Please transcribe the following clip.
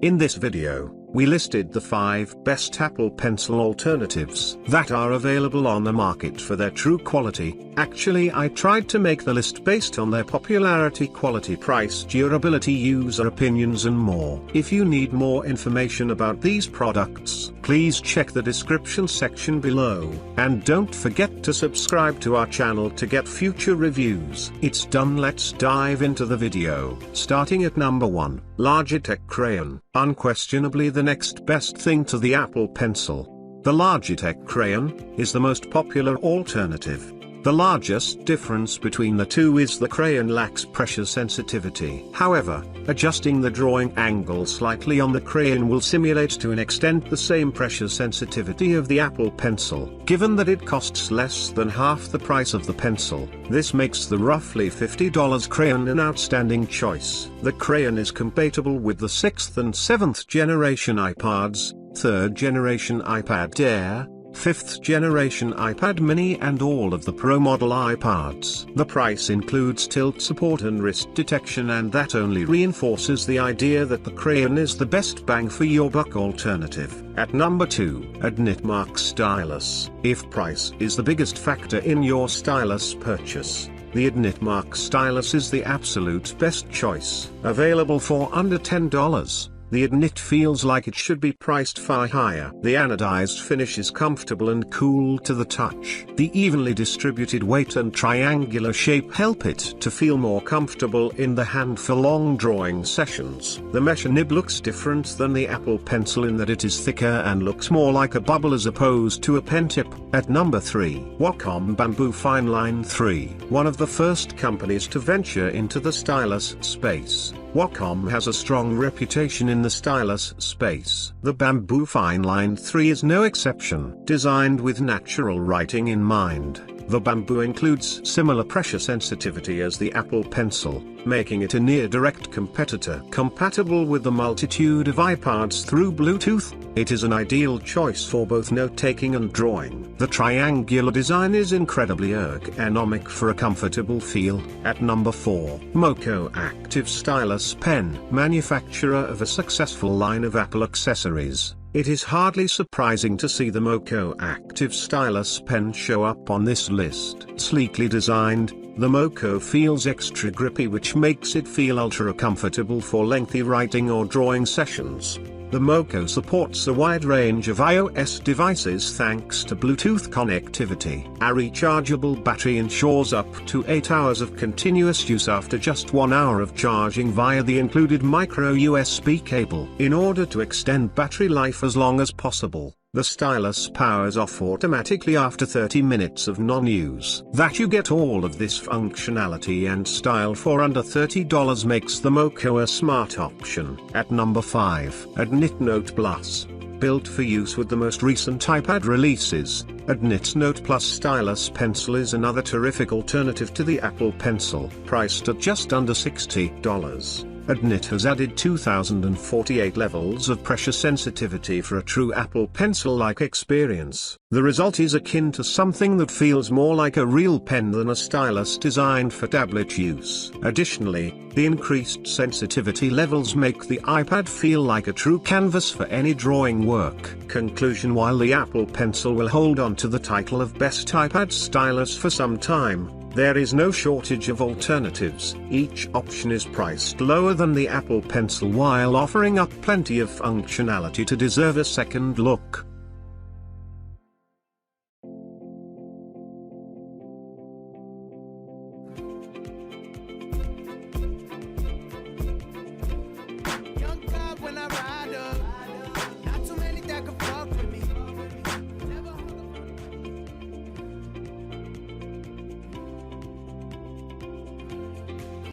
In this video, we listed the 5 best Apple Pencil alternatives that are available on the market for their true quality. Actually, I tried to make the list based on their popularity, quality, price, durability, user opinions and more. If you need more information about these products, please check the description section below. And don't forget to subscribe to our channel to get future reviews. It's done, let's dive into the video. Starting at number 1, Logitech Crayon. Unquestionably the next best thing to the Apple Pencil. The Logitech Crayon is the most popular alternative. The largest difference between the two is the Crayon lacks pressure sensitivity. However, adjusting the drawing angle slightly on the Crayon will simulate to an extent the same pressure sensitivity of the Apple Pencil. Given that it costs less than half the price of the pencil, this makes the roughly $50 Crayon an outstanding choice. The Crayon is compatible with the 6th and 7th generation iPads, 3rd generation iPad Air, 5th generation iPad mini and all of the Pro model iPads. The price includes tilt support and wrist detection, and that only reinforces the idea that the Crayon is the best bang for your buck alternative. At number 2, NITMark Stylus. If price is the biggest factor in your stylus purchase, the NITMark Stylus is the absolute best choice. Available for under $10. The Adonit feels like it should be priced far higher. The anodized finish is comfortable and cool to the touch. The evenly distributed weight and triangular shape help it to feel more comfortable in the hand for long drawing sessions. The mesh nib looks different than the Apple Pencil in that it is thicker and looks more like a bubble as opposed to a pen tip. At number 3, Wacom Bamboo Fineline 3. One of the first companies to venture into the stylus space, Wacom has a strong reputation in the stylus space. The Bamboo Fineline 3 is no exception. Designed with natural writing in mind, the Bamboo includes similar pressure sensitivity as the Apple Pencil, making it a near-direct competitor. Compatible with the multitude of iPads through Bluetooth, it is an ideal choice for both note-taking and drawing. The triangular design is incredibly ergonomic for a comfortable feel. At number 4, MoKo Active Stylus Pen. Manufacturer of a successful line of Apple accessories, it is hardly surprising to see the MoKo Active Stylus Pen show up on this list. Sleekly designed, the MoKo feels extra grippy, which makes it feel ultra comfortable for lengthy writing or drawing sessions. The MoKo supports a wide range of iOS devices thanks to Bluetooth connectivity. A rechargeable battery ensures up to 8 hours of continuous use after just 1 hour of charging via the included micro USB cable. In order to extend battery life as long as possible, the stylus powers off automatically after 30 minutes of non-use. That you get all of this functionality and style for under $30 makes the MoKo a smart option. At number 5, Adonit Note Plus. Built for use with the most recent iPad releases, Adonit Note Plus Stylus Pencil is another terrific alternative to the Apple Pencil. Priced at just under $60. Adonit has added 2048 levels of pressure sensitivity for a true Apple Pencil-like experience. The result is akin to something that feels more like a real pen than a stylus designed for tablet use. Additionally, the increased sensitivity levels make the iPad feel like a true canvas for any drawing work. Conclusion: while the Apple Pencil will hold on to the title of best iPad stylus for some time, there is no shortage of alternatives. Each option is priced lower than the Apple Pencil while offering up plenty of functionality to deserve a second look.